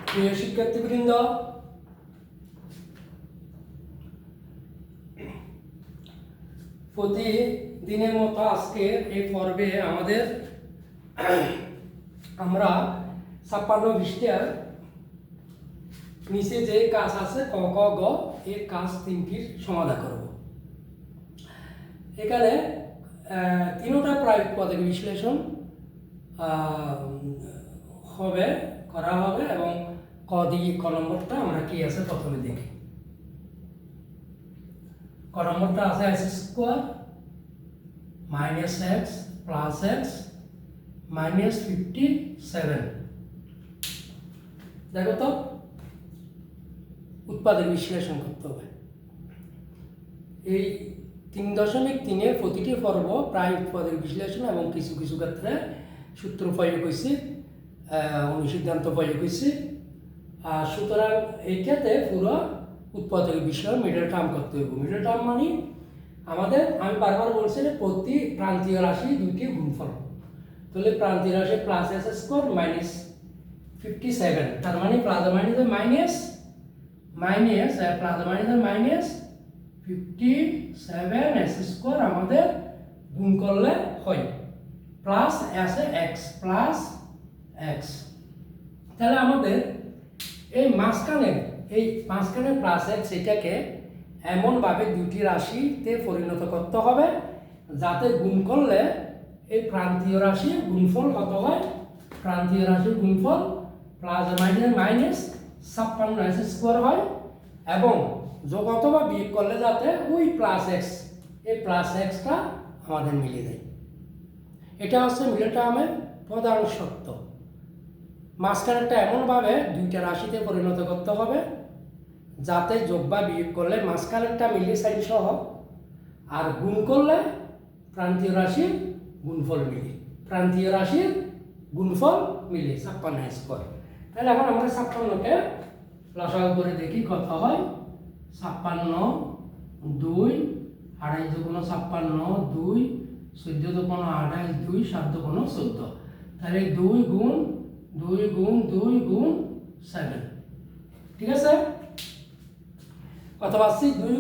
প্রিয় শিক্ষার্থীবৃন্দ, প্রতিদিনের মতো আজকের এই পর্বে আমরা 56 পৃষ্ঠার নিচে যে কাজ আছে ক খ গ এই কাজ তিনটির সমাধান করব। এখানে তিনটা প্রায় উৎপাদক বিশ্লেষণ করা হবে এবং ক নম্বরটা আমরা কি আছে প্রথমে দেখি। ক নম্বরটা আছে x² - x + x - 57। দেখো তো, উৎপাদক বিশ্লেষণ করতে হবে। এই 3.3 প্রতিটি পর্ব প্রায় উৎপাদক বিশ্লেষণ এবং কিছু কিছু ক্ষেত্রে সূত্র প্রয়োগ হয়েছে, অনুসিদ্ধান্ত প্রয়োগ হয়েছে। সুতরাং এইটাতে পুরো উৎপাদক বিশ্লেষণ মিডল টার্ম করতে হবে। মিডল টার্ম মানে আমি বারবার বলছি যে প্রতি প্রান্তীয় রাশি দুইটি গুণফল। তাহলে প্রান্তীয় রাশি প্লাস s² মাইনাস 57, তার মানে plus minus minus plus minus 57 s² আমাদের গুণ করলে হয় প্লাস আছে x প্লাস x। তাহলে আমাদের এই মাঝখানে প্লাস x এটাকে এমনভাবে দুটি রাশিতে পরিণত করতে হবে যাতে গুণ করলে এই প্রান্তীয় রাশির গুণফল কত হয়। প্রান্তীয় রাশির গুণফল প্লাস মাইনাস 56 s² হয় এবং যোগ অথবা বিয়োগ করলে যাতে ওই প্লাস x এই প্লাস xটা আমাদের মিলে যায়। এটা হচ্ছে মিডল টার্মের প্রধান শর্ত। মাঝখানেরটা এমনভাবে দুইটা রাশিতে পরিণত করতে হবে যাতে যোগ বা বিয়োগ করলে মাঝখানেরটা মিলে সাইন সহ, আর গুণ করলে প্রান্তীয় রাশির গুণফল মিলে। প্রান্তীয় রাশির গুণফল মিলে 56 স্কোয়ার। তাহলে এখন আমরা 56কে লসাগু করে দেখি কত হয়। 56 2 28 দুগুণ 56 2 14 দুগুণ 28 2 7 দুগুণ 14। তাহলে 2 গুণ 7। ঠিক আছে, কত পাচ্ছি? 2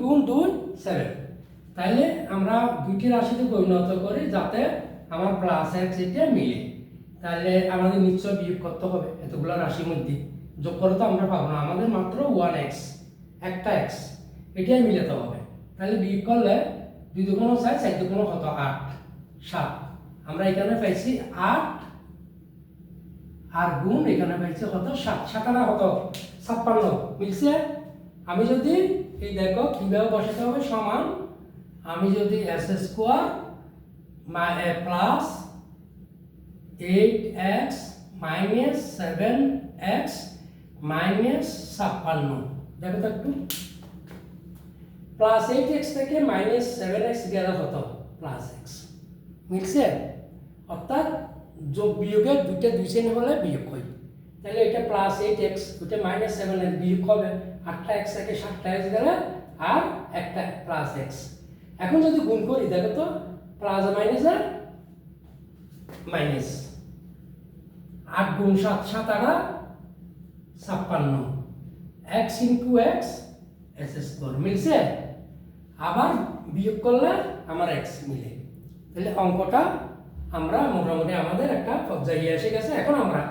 গুণ 2 7। তাইলে আমরা দুইটি রাশিতে পরিণত করি যাতে আমার প্লাস x এটা মিলে। তাহলে আমাদের নিশ্চয় বিয়োগ করতে হবে এতগুলো রাশির মধ্যে। যোগ করে তো আমরা পাবো না, আমাদের মাত্র 1x একটা x এটাই মিলাতে হবে। তাহলে বিয়োগ করলে 2 দুগুণ 4 4 দুগুণ কত 8 7। আমরা এখানে পাইছি 8 আর গুণ এখানে পাইছি কত 7 7 না কত 56 মিলছে। আমি যদি এই দেখো কিভাবে বসাতে হবে, সমান আমি যদি s² plus 8x minus 7x minus 56, দেখো তো একটু প্লাস 8x থেকে মাইনাস 7x গেলে কত প্লাস x মিলছে। অর্থাৎ যোগ বিয়োগের দুইটা দুই শ্রেণী হলে বিয়োগ হয়। তাহলে এটা প্লাস 8x ওটা মাইনাস 7x বিয়োগ হবে, 8টা x থেকে 7টা x গেলে আর একটা প্লাস x। এখন যদি গুণ করি দেখো তো প্লাস মাইনাস আর মাইনাস 8 গুণ 7 7 8 56 x ইনটু x s² মিলছে। আবার বিয়োগ করলে আমার x মিলে। তাহলে অঙ্কটা আমরা মোটামুটি আমাদের একটা পর্যায়ে এসে গেছে। এখন আমরা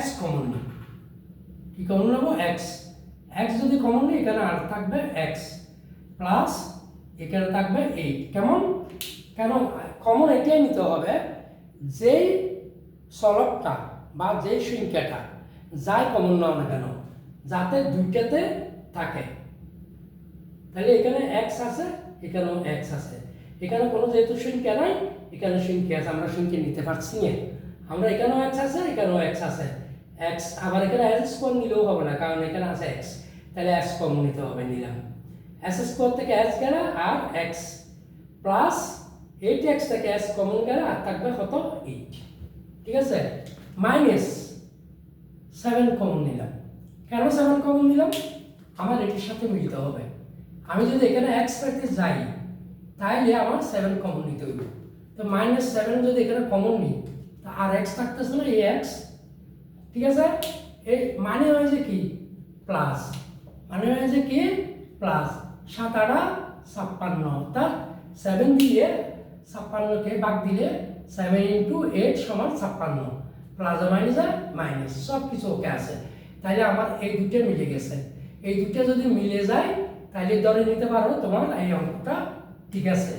x কমন নিই। কি কমন নেব? x যদি কমন নিই এখানে আর থাকবে x প্লাস এখানে থাকবে 8। কেন কমন এটাই নিতে হবে যেই চলকটা বা যেই সংখ্যাটা যাই কমন নাও না কেন যাতে দুইটাতে থাকে। তাহলে এখানে x আছে, এখানেও x আছে, এখানে কোনো যেহেতু সংখ্যা নাই এখানে সংখ্যা আছে, আমরা সংখ্যা নিতে পারছি না। আমরা এখানেও x আছে, এখানেও x আছে, x আবার এখানে s² নিলেও হবে না কারণ এখানে আছে x। তাহলে x কমন নিতে হবে, নিলাম। s² থেকে s গেলে আর x প্লাস 8x থেকে s কমন গেলে আর থাকবে কত 8। ঠিক আছে, মাইনাস 7 কমন নিলাম। কেন 7 কমন নিলাম? আমার এটির সাথে মিলতে হবে। আমি যদি এখানে x পেতে যাই তাহলে আমার 7 কমন নিতে হবে। তো -7 যদি এখানে কমন নিই আর এক্স থাকতেছে না, এই এক্স, ঠিক আছে। এই মানে হয়েছে কি প্লাস, মানে হয়েছে কি প্লাস 7 8 56, অর্থাৎ 7 দিয়ে 56কে ভাগ দিলে 7 × 8 = 56, প্লাস মাইনাস মাইনাস সব কিছু ওকে আছে। তাহলে আমার এই দুটো মিলে গেছে। এই দুটো যদি মিলে যায় তাহলে ধরে নিতে পারো তোমার এই অঙ্কটা ঠিক আছে।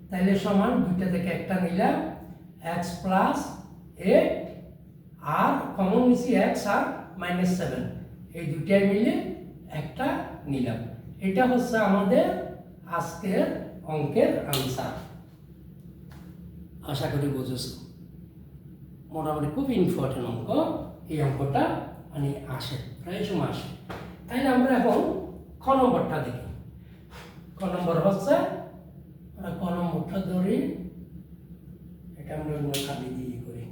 তাহলে সমান দুইটা থেকে একটা নিলাম x + 8 আর কমন নিছি x আর -7, এই দুটাই মিলে একটা নিলাম। এটা হচ্ছে আমাদের আজকের অঙ্কের আনসার। আশা করি বুঝেছো। মোটামুটি খুব ইম্পর্টেন্ট অঙ্ক এই অঙ্কটা, মানে আসে প্রায় সময় আসে। তাইলে আমরা এখন খ নম্বরটা দেখি। খ নম্বর হচ্ছে, ক নম্বরটা ধরি, এটা আমরা খালি দিয়ে করি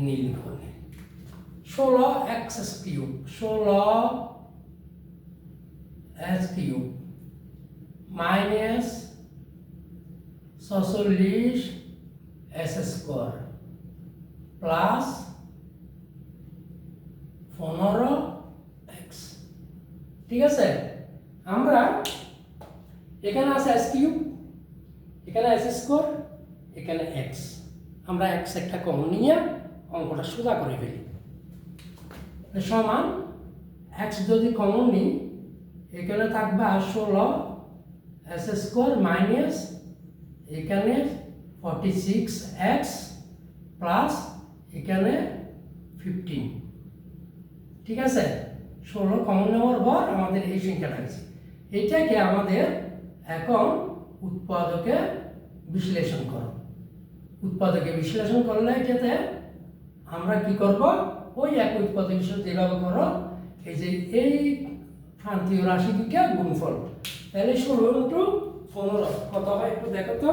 নীল করে 16x³ 16x³ minus 46s² plus 15x, ঠিক আছে। আমরা এখানে আছে s³, এখানে s², এখানে x, আমরা x একটা কমন নিয়ে অঙ্কটা সোজা করে ফেলি। সমান x যদি কমন নিই এখানে থাকবে 16s² মাইনাস এখানে 46x প্লাস এখানে 15, ঠিক আছে। 16 কমন নেওয়ার পর আমাদের এই সংখ্যাটা আছে। এইটাকে আমাদের এখন উৎপাদকে বিশ্লেষণ করো। উৎপাদকে বিশ্লেষণ করলে এটাতে আমরা কি করব, ওই এক উৎপাদক বিশ্লেষণ যেভাবে করো, এই যে এই প্রান্তীয় রাশি দুটো গুণফল, তাহলে 16 × 15 কত হয় একটু দেখো তো।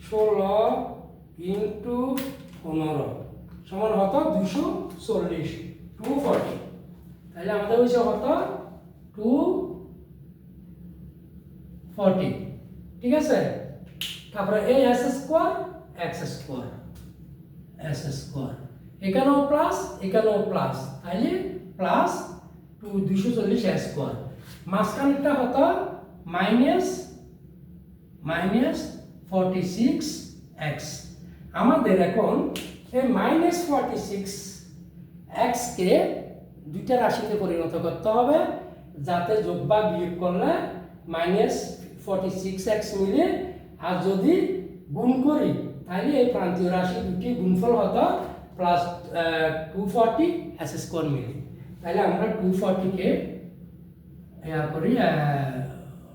16 × 15 সমান হতো 240, 240। তাহলে আমাদের হয়েছে কত 240, ঠিক আছে। তারপরে এই s² x², এখানেও প্লাস এখানেও প্লাস, তাইলে প্লাস 240s², মাঝখানেরটা হতো -46x। আমাদের এখন এই -46x কে দুইটা রাশিতে পরিণত করতে হবে, যাতে যোগ বা বিয়োগ করলে -46x মিলে, আর যদি গুণ করি তাহলে এই প্রান্তীয় রাশি দুটি গুণফল হতো প্লাস 240s² মিলে। তাহলে আমরা 240-কে করি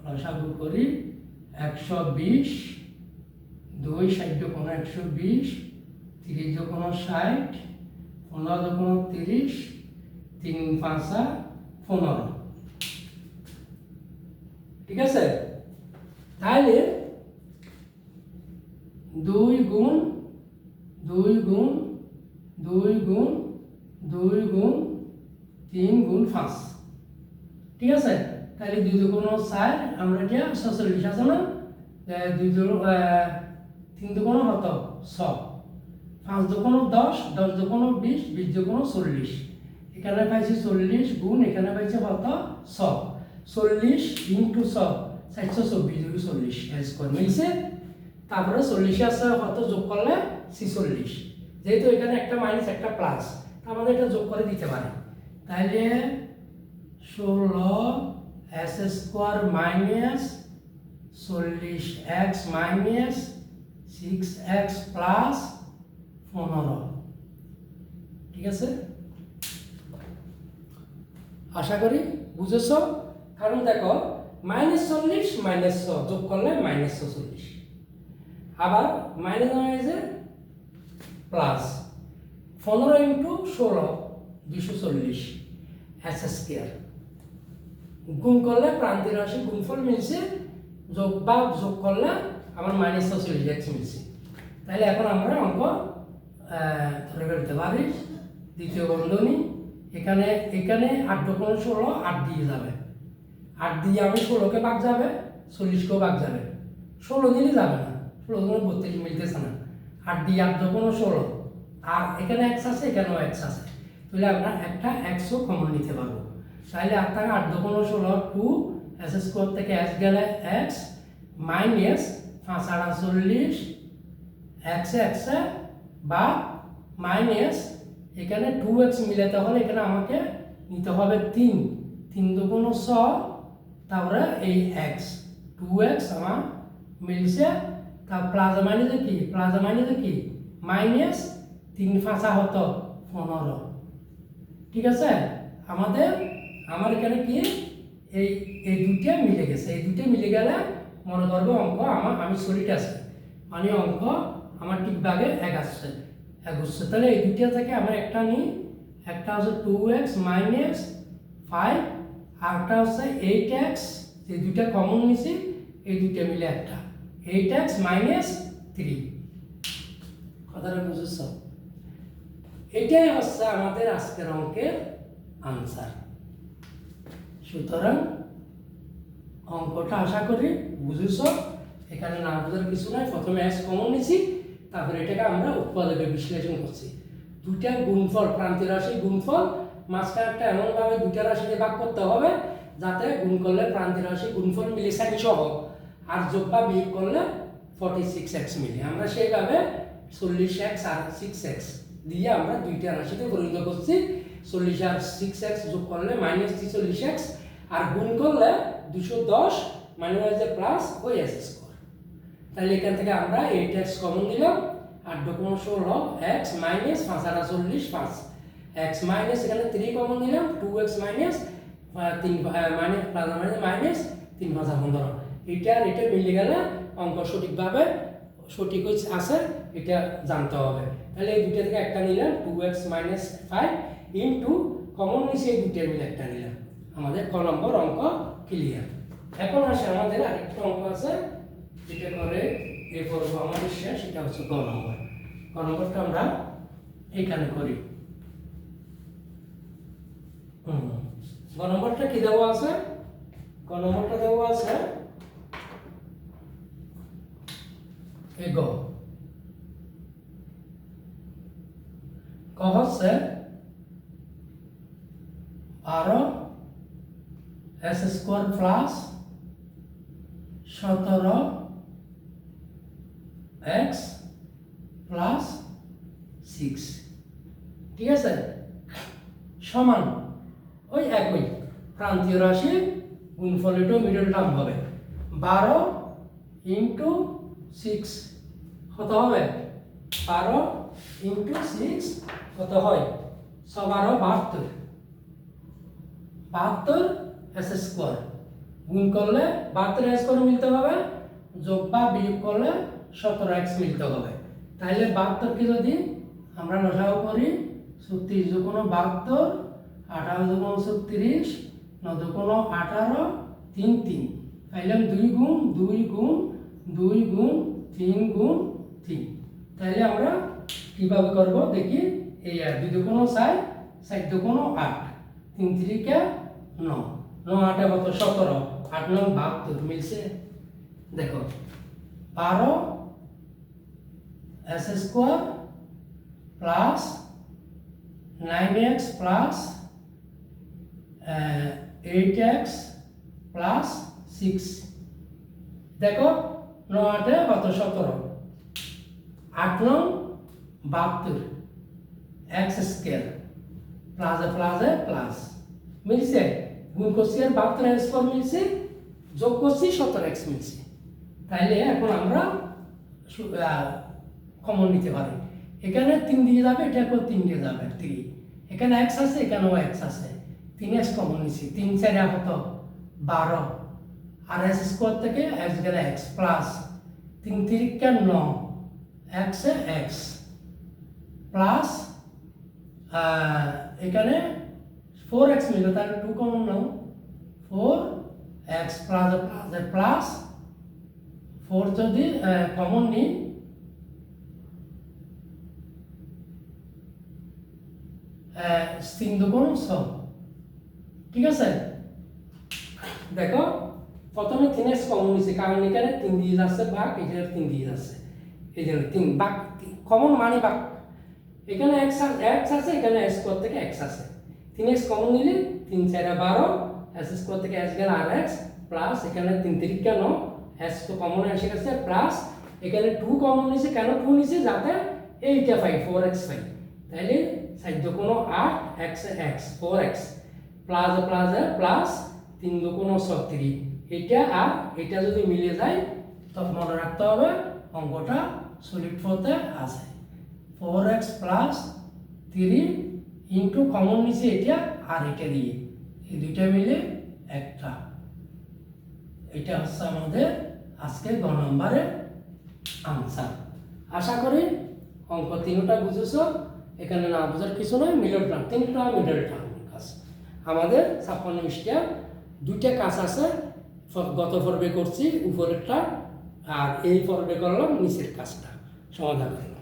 লসাগু করি 120, 2 × 60 = 120, 30 × 60, 15 × 30, 3 × 5 = 15, ঠিক আছে। তাহলে 2 × 2 × 2 × 2 × 3 × 5, ঠিক আছে। তাহলে 2 × 4, আমরা এটা 46 আছে না, 2 × 3 × কত 6, 5 × 10, 10 × 20, 20 × 40, এখানে পাইছি 40 গুণ এখানে পাইছি কত 6, 40 × 6 424 × 40 মিলছে। তারপরে 40 আছে কত যোগ করলে 46, যেহেতু এখানে একটা মাইনাস একটা প্লাস, আমাদের এটা যোগ করে দিতে পারি। তাহলে 16s² minus 40x minus 6x plus 15, ঠিক আছে। আশা করি বুঝেছ। কারণ দেখো -40 -6 যোগ করলে -46, আবার মাইনাস হয়েছে প্লাস 15 × 16 240 s², গুণ করলে প্রান্তীয় রাশি গুণফল মিলছে, যোগ বা যোগ করলে আমার -46x মিলছে। তাহলে এখন আমরা অঙ্ক ধরে ফেলতে পারি। দ্বিতীয় বন্ধনী এখানে 8 × 16 8 দিয়ে যাবে, 8 দিয়ে আমি 16কে ভাগ যাবে, 40কেও ভাগ যাবে, 16 দিলে যাবে না, 16 32 মিলতেছে না, 8 দিয়ে 8 দুগুণ 16, আর এখানে x আছে এখানেও x আছে, তাহলে আমরা একটা x ও কমন নিতে পারবো। তাহলে 8 থেকে 8 দুগুণ 16, 2 s স্কয়ার থেকে s গেলে x মাইনাস 5 48 x x বা মাইনাস এখানে 2x মিলাতে হলে এখানে আমাকে নিতে হবে 3 দুগুণ 6, তারপরে এই x 2x আমার মিলছে, তার প্লাস মাইনাসে কি মাইনাস 3 5 হতো 15। ঠিক আছে, আমার এখানে কি এই দুইটা মিলে গেছে, এই দুইটা মিলে গেলে মনে করবো অঙ্ক আমি সলিড আছে, মানে অঙ্ক আমার ঠিক ভাগে এক আসছে। তাহলে এই দুইটা থেকে আমরা একটা নিই, একটা হচ্ছে 2x মাইনাস 5, আরটা হচ্ছে 8x, এই দুইটা কমন নিছি, এই দুইটা মিলে একটা 8x মাইনাস 3। কথাটা বুঝেছ? এটাই হচ্ছে আমাদের আজকের অঙ্কের আনসার। সুতরাং অঙ্কটা আশা করি বুঝেছ। এখানে না বোঝার কিছু নাই, প্রথমে x কমন নিছি, তারপরে এটাকে আমরা উৎপাদকের বিশ্লেষণ করছি। দুইটা গুণফল, প্রান্তীয় রাশি গুণফল, মাঝখানেরটা এমনভাবে দুইটা রাশিকে ভাগ করতে হবে যাতে গুণ করলে প্রান্তীয় রাশি গুণফল মিলে সহ, আর যোগ বা বিয়োগ করলে 46x মিলে। আমরা সেইভাবে 40x আর 6x দিয়ে আমরা দুইটা রাশিতে পরিণত করছি। 40 আর 6x যোগ করলে মাইনাস 43x, আর গুণ করলে 210 মাইনাস প্লাস ওই s স্কয়ার। তাহলে এখান থেকে আমরা 8x কমন নিলাম, 8 দুগুণ 16 x মাইনাস 5 আর 40 5, x মাইনাস এখানে 3 কমন নিলাম, 2x minus 3 minus plus minus 3 5 15। এটা মিলে গেলে অঙ্ক সঠিক আছে, এটা জানতে হবে। তাহলে এই দুইটা থেকে একটা নিলাম, 2x মাইনাস 5 ইন্টু কমন নিচে এই দুইটা মিলে একটা নিলাম, আমাদের ক নম্বর অঙ্ক ক্লিয়ার। এখন আসে আমাদের আরেকটা অঙ্ক আছে, যেটা করে এই পর্ব আমাদের শেষ, সেটা হচ্ছে গ নম্বর। গ নম্বরটা আমরা এখানে করি। গ নম্বরটা কি দেওয়া আছে? গ নম্বরটা দেওয়া আছে গ হচ্ছে 12 s square plus 17 x plus 6। ঠিক আছে, সমান ওই একই প্রান্তীয় রাশি গুণফল, এটাও মিডল টার্ম হবে। 12 ইন্টু 6 কত হবে? 12 ইন্টু 6 কত হয়? 12 72 s স্কয়ার। গুণ করলে 72 s স্কয়ার মিলতে হবে, যোগ বা বিয়োগ করলে 17x মিলতে হবে। তাহলে 72 কে যদি আমরা লসাগু করি, 36 দুগুণ 72, 18 দুগুণ 36, 9 দুগুণ 18, 3 3, পাইলাম 2 গুণ 2 গুণ 2 গুণ 3 গুণ 3। তাহলে আমরা কিভাবে করব দেখি। এই আর 2 দুগুণ 4, 4 দুগুণ 8, 3 3 কে 9, 9 8 কত? 17, 8 9 72 মিলছে। দেখো 12 s square plus 9x plus 8x plus 6। দেখো 9 8 কত? 17, 8 9 72 x স্কয়ার প্লাস প্লাস মিলছে। গুণ করছি আর 72 x স্কয়ার মিলছে, যোগ করছি 17x মিলছে। তাইলে এখন আমরা কমন নিতে পারি। এখানে 3 দিয়ে যাবে, এটা 3 দিয়ে যাবে 3, এখানে x আছে এখানেও x আছে, 3x কমন নিছি, 3 4 কত? 12, আর s স্কয়ার থেকে x গেলে x প্লাস 3 3 কে 9, x এ x প্লাস এখানে 4x মিলে, তাহলে 2 কমন নাও, 4x প্লাস প্লাস 4 যদি কমন নিই, 3 দুগুণ 6। ঠিক আছে, দেখো প্রথমে 3x কমন নিছে, কারণ এখানে 3 দিয়ে যাচ্ছে ভাগ, এখানে 3 দিয়ে যাচ্ছে, এই জন্য 3 ভাগ কমন মানে ভাগ, এখানে x আছে, এখানে s স্কয়ার থেকে x আছে, 3x কমন নিলে 3 4 12, s স্কয়ার থেকে s গেল rx প্লাস এখানে 3 3 কেন s তো কমন এসে গেছে প্লাস এখানে 2 কমন নিছে, কেন 2 নিছে যাতে এইটা পাই 4x পাই, তাহলে সাইড কোনো 8 x 4x plus plus plus 3 কোনো 36, এটা আর এটা যদি মিলে যায় তখন মনে রাখতে হবে অঙ্কটা সলিড ফর্মে আছে। 4x প্লাস 3 ইন্টু কমন নিচে এটা আর এটা দিয়ে এই দুইটা মিলে একটা, এটা হচ্ছে আমাদের আজকে গ নম্বরের আনসার। আশা করি অঙ্ক তিনটা বুঝেছো, এখানে না বোঝার কিছু নয়, মিডল টার্ম 3টা মিডল টার্ম কাজ। আমাদের 56 পৃষ্ঠা 2টা কাজ আছে, গত পর্বে করছি উপরেরটা আর এই পর্বে করলাম নিচের কাজটা সমাধান করলাম।